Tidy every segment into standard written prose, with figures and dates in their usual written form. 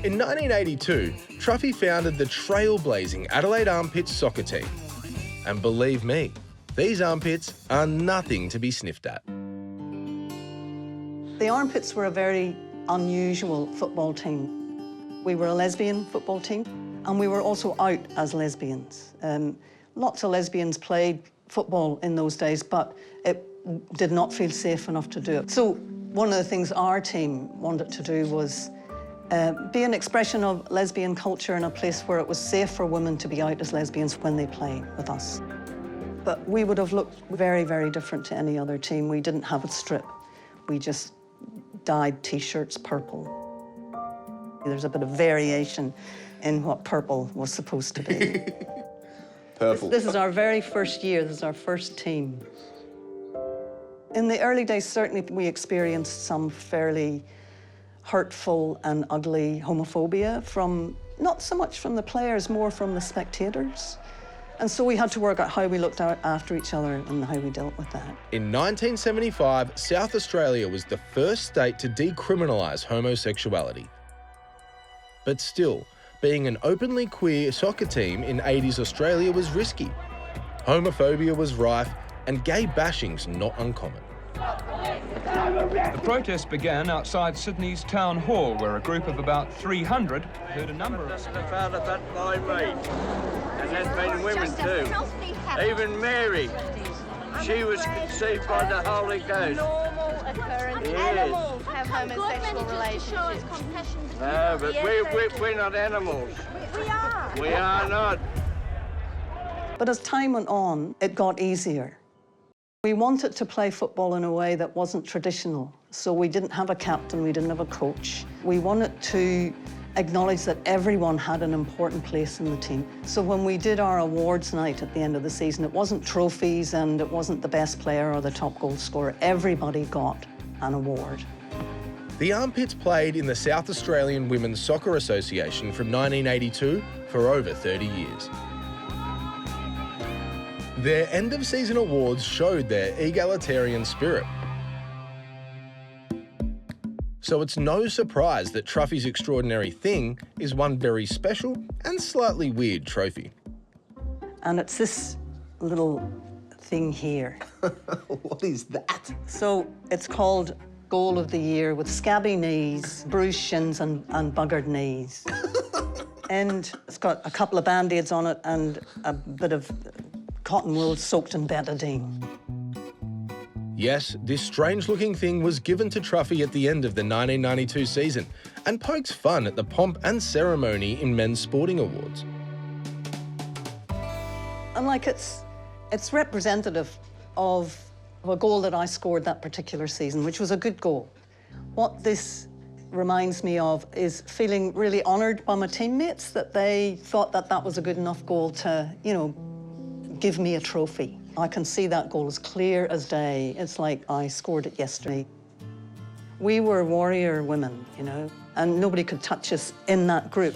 In 1982, Truffy founded the trailblazing Adelaide Armpits soccer team. And believe me, these armpits are nothing to be sniffed at. The Armpits were a very unusual football team. We were a lesbian football team, and we were also out as lesbians. Lots of lesbians played football in those days, but it did not feel safe enough to do it. So one of the things our team wanted to do was be an expression of lesbian culture in a place where it was safe for women to be out as lesbians when they play with us. But we would have looked very, very different to any other team. We didn't have a strip. We just dyed T-shirts purple. There's a bit of variation in what purple was supposed to be. Purple. This is our very first year. This is our first team. In the early days, certainly we experienced some fairly hurtful and ugly homophobia from, not so much from the players, more from the spectators. And so we had to work out how we looked out after each other and how we dealt with that. In 1975, South Australia was the first state to decriminalise homosexuality. But still, being an openly queer soccer team in 80s Australia was risky. Homophobia was rife and gay bashing's not uncommon. The protest began outside Sydney's Town Hall, where a group of about 300 heard a number of... Father, but by me. And there's been women too. Even Mary, she was conceived by the Holy Ghost. Normal occurrence. Yes. Animals have homosexual relationships. No, but we're not animals. We are. We are not. But as time went on, it got easier. We wanted to play football in a way that wasn't traditional. So we didn't have a captain, we didn't have a coach. We wanted to acknowledge that everyone had an important place in the team. So when we did our awards night at the end of the season, it wasn't trophies and it wasn't the best player or the top goal scorer. Everybody got an award. The Armpits played in the South Australian Women's Soccer Association from 1982 for over 30 years. Their end-of-season awards showed their egalitarian spirit. So it's no surprise that Truffy's extraordinary thing is one very special and slightly weird trophy. And it's this little thing here. What is that? So it's called Goal of the Year, with scabby knees, bruised shins and buggered knees. And it's got a couple of Band-Aids on it and a bit of cotton wool soaked in betadine. Yes, this strange-looking thing was given to Truffy at the end of the 1992 season and pokes fun at the pomp and ceremony in men's sporting awards. And like it's representative of a goal that I scored that particular season, which was a good goal. What this reminds me of is feeling really honoured by my teammates that they thought that that was a good enough goal to, you know, give me a trophy. I can see that goal as clear as day. It's like I scored it yesterday. We were warrior women, you know, and nobody could touch us in that group.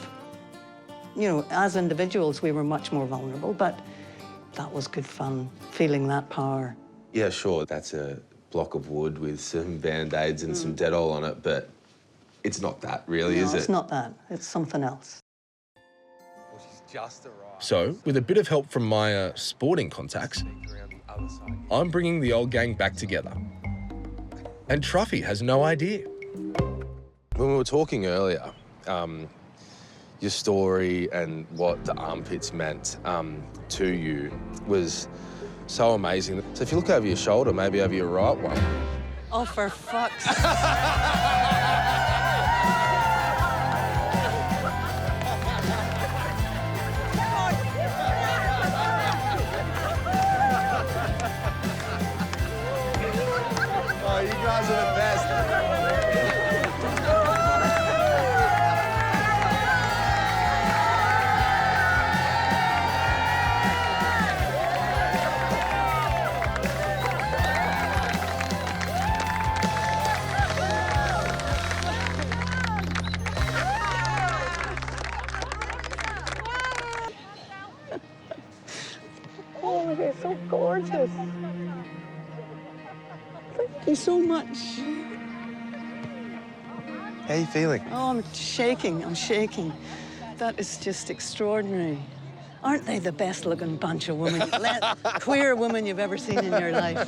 You know, as individuals, we were much more vulnerable, but that was good fun, feeling that power. Yeah, sure, that's a block of wood with some Band-Aids and some Dettol on it, but it's not that, really, No, is it? it's not that. It's something else. Well, she's just arrived. So, with a bit of help from my sporting contacts, I'm bringing the old gang back together. And Truffy has no idea. When we were talking earlier, your story and what the armpits meant to you was so amazing. So if you look over your shoulder, maybe over your right one. Oh, for fuck's sake. Oh, you guys are the best. Oh, you're so gorgeous. Thank you so much. How are you feeling? Oh, I'm shaking, I'm shaking. That is just extraordinary. Aren't they the best-looking bunch of women, queer women you've ever seen in your life?